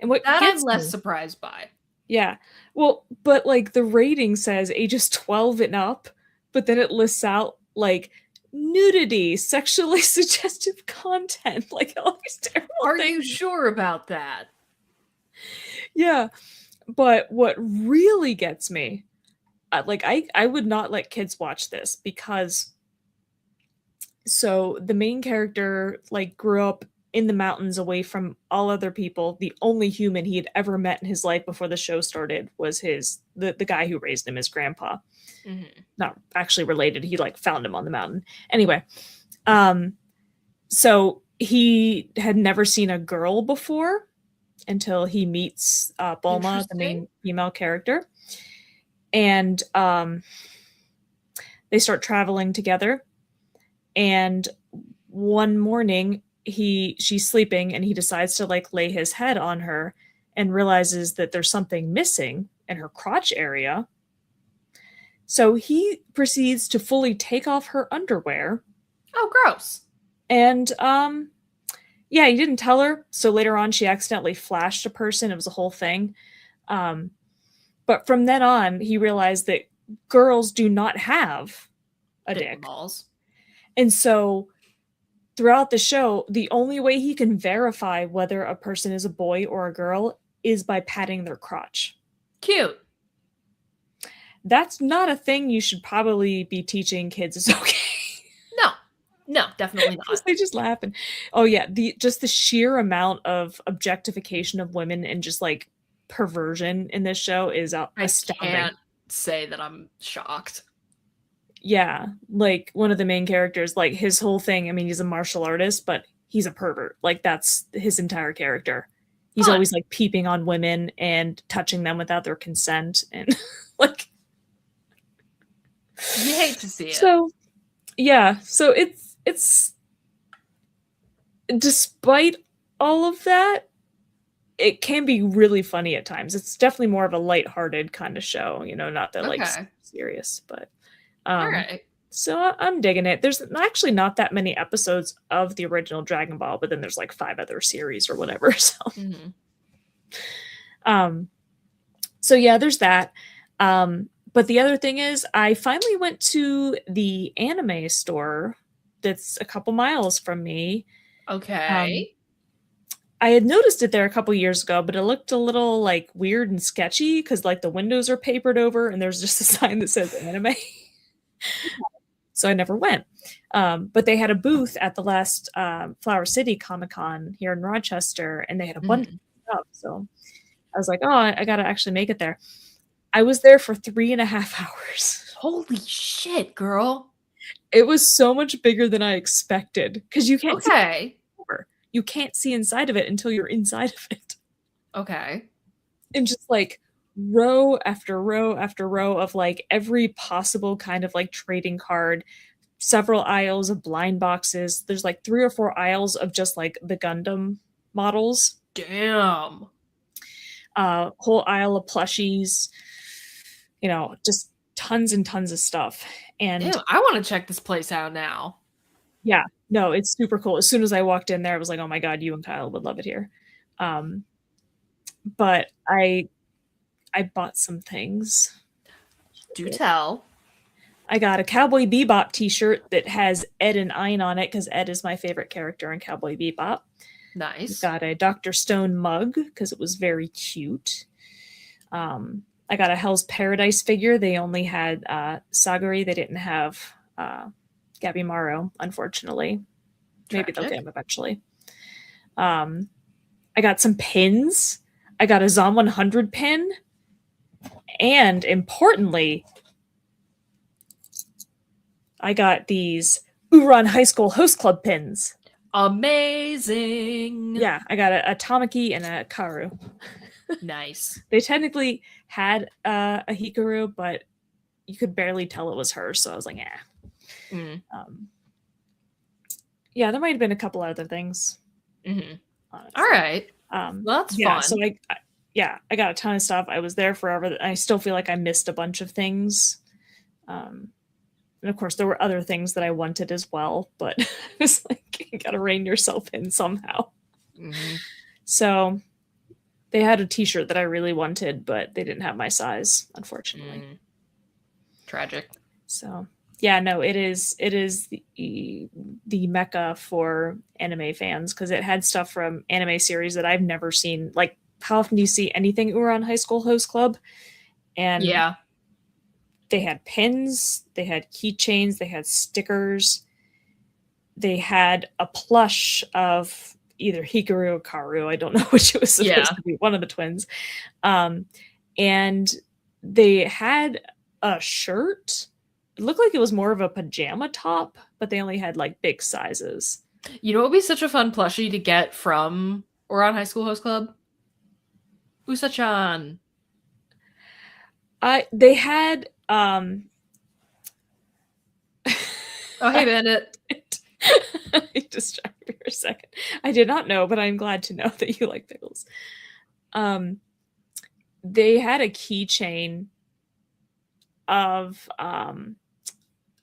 And what That gets I'm less me, surprised by. yeah, well, but like the rating says ages 12 and up, but then it lists out like nudity, sexually suggestive content, like all these terrible Are things. you sure about that? Yeah, but what really gets me, like I would not let kids watch this because so the main character like grew up in the mountains away from all other people. The only human he had ever met in his life before the show started was the guy who raised him, his grandpa. Mm-hmm. Not actually related. He like found him on the mountain. Anyway, so he had never seen a girl before until he meets Bulma, the main female character. And they start traveling together. And one morning, she's sleeping, and he decides to like lay his head on her and realizes that there's something missing in her crotch area. So he proceeds to fully take off her underwear. Oh, gross. And yeah, he didn't tell her. So later on, she accidentally flashed a person. It was a whole thing. But from then on, he realized that girls do not have a dick. Balls. And so throughout the show, the only way he can verify whether a person is a boy or a girl is by patting their crotch. Cute. That's not a thing you should probably be teaching kids is okay. No, definitely not. They just laugh. And oh yeah, the sheer amount of objectification of women and just like perversion in this show is astounding. I can't say that I'm shocked. Yeah, like one of the main characters, like his whole thing, I mean, he's a martial artist, but he's a pervert. Like that's his entire character. He's always like peeping on women and touching them without their consent, and like you hate to see it. So yeah, so it's despite all of that, it can be really funny at times. It's definitely more of a lighthearted kind of show, you know, not that like serious, but all right. So I'm digging it. There's actually not that many episodes of the original Dragon Ball, but then there's like 5 other series or whatever. So, so yeah, there's that. But the other thing is, I finally went to the anime store that's a couple miles from me. Okay. I had noticed it there a couple years ago, but it looked a little like weird and sketchy because like the windows are papered over and there's just a sign that says anime. So I never went. But they had a booth at the last Flower City Comic-Con here in Rochester, and they had a bunch of stuff. So I was like, oh, I got to actually make it there. I was there for 3.5 hours. Holy shit, girl. It was so much bigger than I expected because you can't see you can't see inside of it until you're inside of it. Okay. And just like row after row after row of like every possible kind of like trading card, several aisles of blind boxes. There's like 3 or 4 aisles of just like the Gundam models. Damn. Whole aisle of plushies, you know, just tons and tons of stuff. And damn, I want to check this place out now. Yeah, no, it's super cool. As soon as I walked in there, I was like, oh my God, you and Kyle would love it here. But I bought some things. Do tell. I got a Cowboy Bebop t-shirt that has Ed and Ein on it because Ed is my favorite character in Cowboy Bebop. Nice. Got a Dr. Stone mug because it was very cute. I got a Hell's Paradise figure. They only had Sagari. They didn't have Gabby Morrow, unfortunately. Maybe they'll get him eventually. I got some pins. I got a Zom 100 pin. And importantly, I got these Uran High School Host Club pins. Amazing. Yeah, I got a Tamaki and a Karu. Nice. They technically had a Hikaru, but you could barely tell it was her, so I was like, yeah, there might have been a couple other things. All right. Well, that's fun. So I got a ton of stuff. I was there forever. I still feel like I missed a bunch of things. And of course, there were other things that I wanted as well, but it's like, you gotta rein yourself in somehow. So they had a t-shirt that I really wanted, but they didn't have my size, unfortunately. Tragic. So yeah, no, it is the mecca for anime fans because it had stuff from anime series that I've never seen. Like, how often do you see anything Uran High School Host Club? And yeah, they had pins, they had keychains, they had stickers, they had a plush of either Hikaru or Karu. I don't know which it was supposed to be, one of the twins. And they had a shirt. It looked like it was more of a pajama top, but they only had like big sizes. You know what would be such a fun plushie to get from Oran High School Host Club? Usa-chan. They had Oh, hey, Bandit. I distracted me for a second. I did not know, but I'm glad to know that you like pickles. They had a keychain of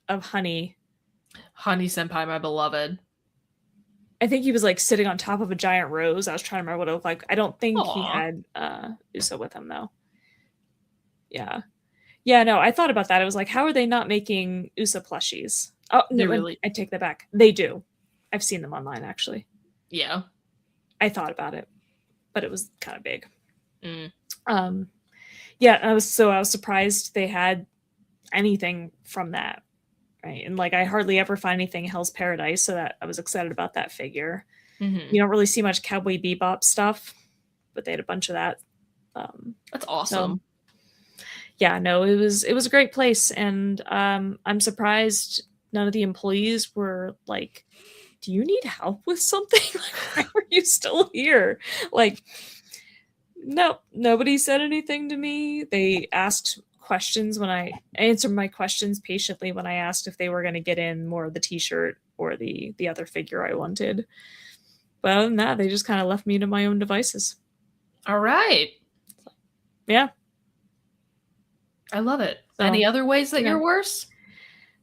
Honey. Honey Senpai, my beloved. I think he was like sitting on top of a giant rose. I was trying to remember what it looked like. I don't think he Aw. had Uso with him though. Yeah. Yeah, no, I thought about that. I was like, how are they not making Uso plushies? Oh, They no, really- I take that back. They do. I've seen them online actually. Yeah. I thought about it, but it was kind of big. Mm. Yeah, I was surprised they had anything from that. Right. And like I hardly ever find anything Hell's Paradise, so that I was excited about that figure. Mhm. You don't really see much Cowboy Bebop stuff, but they had a bunch of that. That's awesome. Yeah, no, it was a great place, and I'm surprised none of the employees were like, "Do you need help with something? Like, why are you still here?" Like, no, nobody said anything to me. They asked questions when I answered my questions patiently when I asked if they were going to get in more of the T-shirt or the other figure I wanted. But other than that, they just kind of left me to my own devices. All right. Yeah. I love it. So, Any other ways that yeah. you're worse?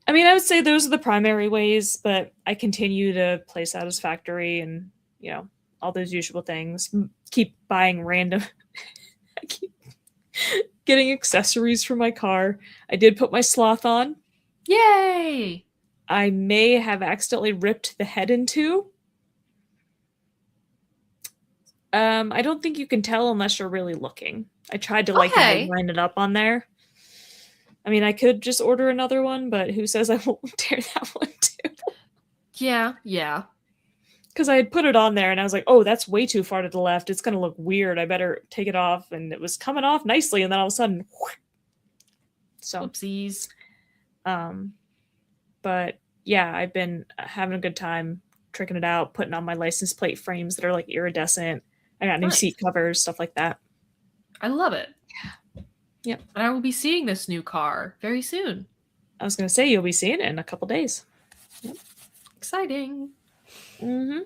I mean, I would say those are the primary ways, but I continue to play Satisfactory and, you know, all those usual things. Keep buying random. I keep getting accessories for my car. I did put my sloth on. Yay! I may have accidentally ripped the head in two. I don't think you can tell unless you're really looking. I tried to Okay. line it up on there. I mean, I could just order another one, but who says I won't tear that one too? Yeah. Because I had put it on there and I was like, oh, that's way too far to the left. It's going to look weird. I better take it off. And it was coming off nicely. And then all of a sudden, whoosh. So, Oopsies. but yeah, I've been having a good time tricking it out, putting on my license plate frames that are like iridescent. I got new Nice. seat covers, stuff like that. I love it. Yep. And I will be seeing this new car very soon. I was going to say, you'll be seeing it in a couple days. Yep. Exciting. Mm-hmm.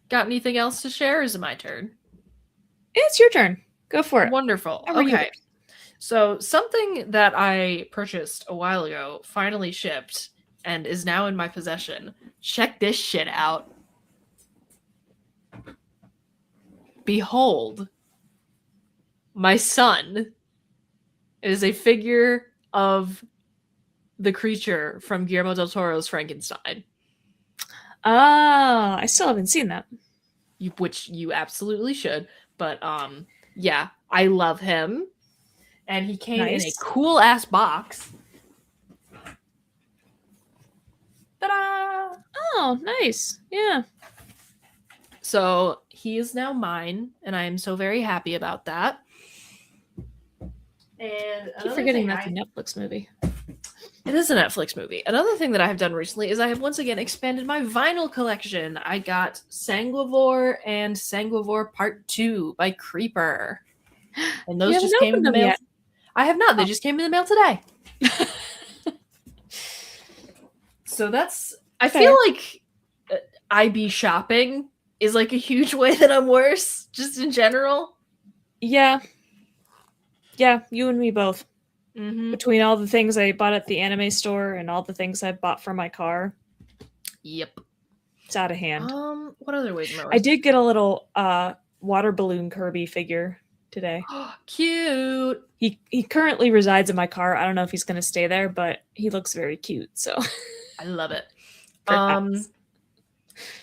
Got anything else to share? Or is it my turn? It's your turn. Go for it. Wonderful. How are you? Okay. So something that I purchased a while ago finally shipped and is now in my possession. Check this shit out. Behold, my son. It is a figure of the creature from Guillermo del Toro's Frankenstein. Ah, I still haven't seen that. Which you absolutely should. But yeah, I love him. And he came in a Nice. cool ass box. Ta-da! Oh, nice. Yeah. So he is now mine, and I am so very happy about that. And I keep forgetting that's a Netflix movie. It is a Netflix movie. Another thing that I have done recently is I have once again expanded my vinyl collection. I got Sanguivore and Sanguivore Part 2 by Creeper. And those You just haven't came in opened the them mail. yet. I have not. They Oh. just came in the mail today. So that's... I Okay. feel like IB shopping is like a huge way that I'm worse, just in general. Yeah. Yeah, you and me both. Mm-hmm. Between all the things I bought at the anime store and all the things I bought for my car, Yep. it's out of hand. What other ways am I worse? I did get a little water balloon Kirby figure today. Cute. He currently resides in my car. I don't know if he's going to stay there, but he looks very cute. So I love it. Perhaps.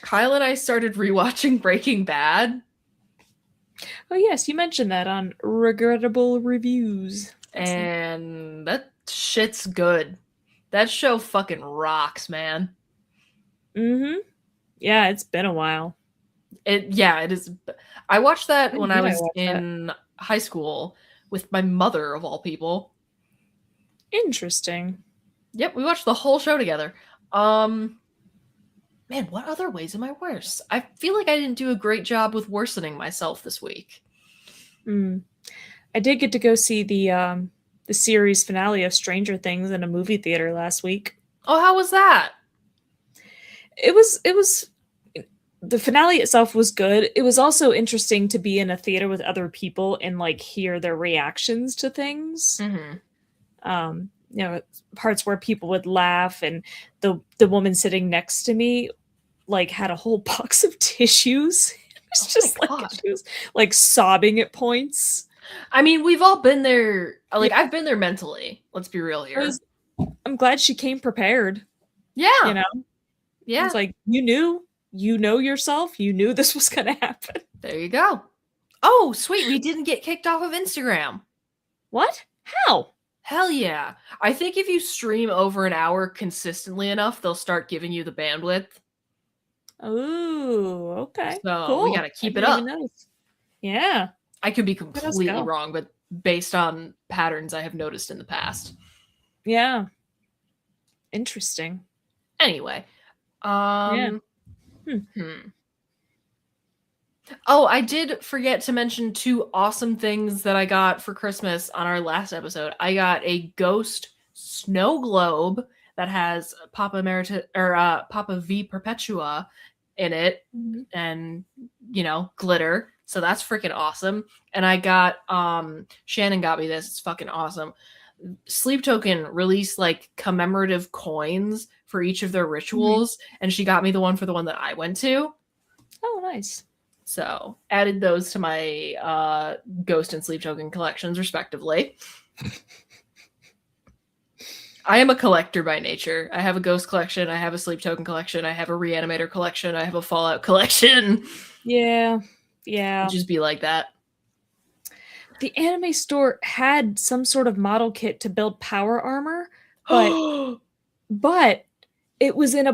Kyle and I started rewatching Breaking Bad, Oh yes, you mentioned that on Regrettable Reviews. and that shit's good. That show fucking rocks, man. Mm-hmm. Yeah, it's been a while. It is. I watched that When when did I I was watch that? in high school with my mother, of all people. Interesting. Yep, we watched the whole show together. Man, what other ways am I worse? I feel like I didn't do a great job with worsening myself this week. I did get to go see the series finale of Stranger Things in a movie theater last week. Oh, how was that? It was the finale itself was good. It was also interesting to be in a theater with other people and like hear their reactions to things. Mm-hmm. Parts where people would laugh, and the woman sitting next to me like had a whole box of tissues. It's just my like God. she was like sobbing at points. I mean, we've all been there. Like, I've been there mentally. Let's be real here. I'm glad she came prepared. Yeah. You know? Yeah. It's like, you know yourself, you knew this was going to happen. There you go. Oh, sweet. We didn't get kicked off of Instagram. What? How? Hell yeah. I think if you stream over an hour consistently enough, they'll start giving you the bandwidth. Oh, okay. So cool. we got to keep I it didn't up. even notice. Yeah. I could be completely go? wrong, but based on patterns I have noticed in the past. Yeah. Interesting. Anyway. Yeah. Oh, I did forget to mention 2 awesome things that I got for Christmas on our last episode. I got a ghost snow globe that has Papa V Perpetua in it, and glitter. So that's freaking awesome. And I got Shannon got me this. It's fucking awesome. Sleep Token released like commemorative coins for each of their rituals, and she got me the one for the one that I went to. Oh, nice. So added those to my Ghost and Sleep Token collections, respectively. I am a collector by nature. I have a Ghost collection. I have a Sleep Token collection. I have a Reanimator collection. I have a Fallout collection. Yeah. Yeah. Just be like that. The anime store had some sort of model kit to build power armor, but it was in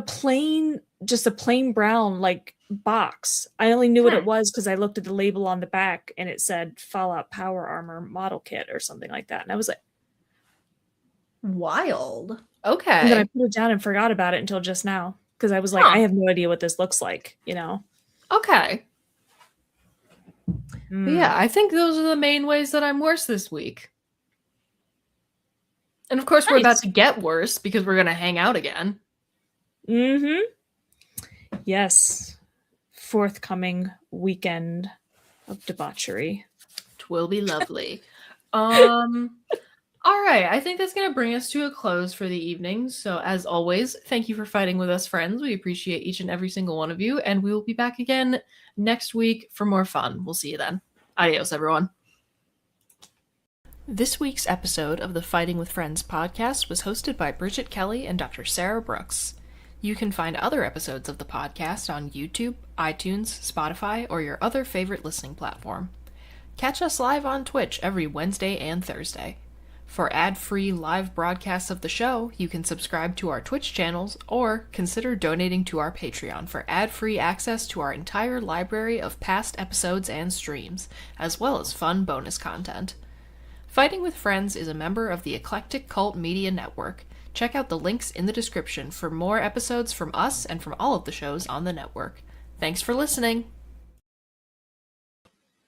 just a plain brown like box. I only knew what it was because I looked at the label on the back and it said Fallout Power Armor model kit or something like that. And I was like, wild. Okay. And then I put it down and forgot about it until just now because I was like, I have no idea what this looks like, Okay. But yeah, I think those are the main ways that I'm worse this week. And of course, we're about to get worse because we're going to hang out again. Mm-hmm. Yes. Forthcoming weekend of debauchery. Twill be lovely. All right, I think that's going to bring us to a close for the evening. So as always, thank you for fighting with us, friends. We appreciate each and every single one of you, and we will be back again next week for more fun. We'll see you then. Adios, everyone. This week's episode of the Fighting with Friends podcast was hosted by Bridget Kelly and Dr. Sarah Brooks. You can find other episodes of the podcast on YouTube, iTunes, Spotify, or your other favorite listening platform. Catch us live on Twitch every Wednesday and Thursday. For ad-free live broadcasts of the show, you can subscribe to our Twitch channels or consider donating to our Patreon for ad-free access to our entire library of past episodes and streams, as well as fun bonus content. Fighting with Friends is a member of the Eclectic Cult Media Network. Check out the links in the description for more episodes from us and from all of the shows on the network. Thanks for listening!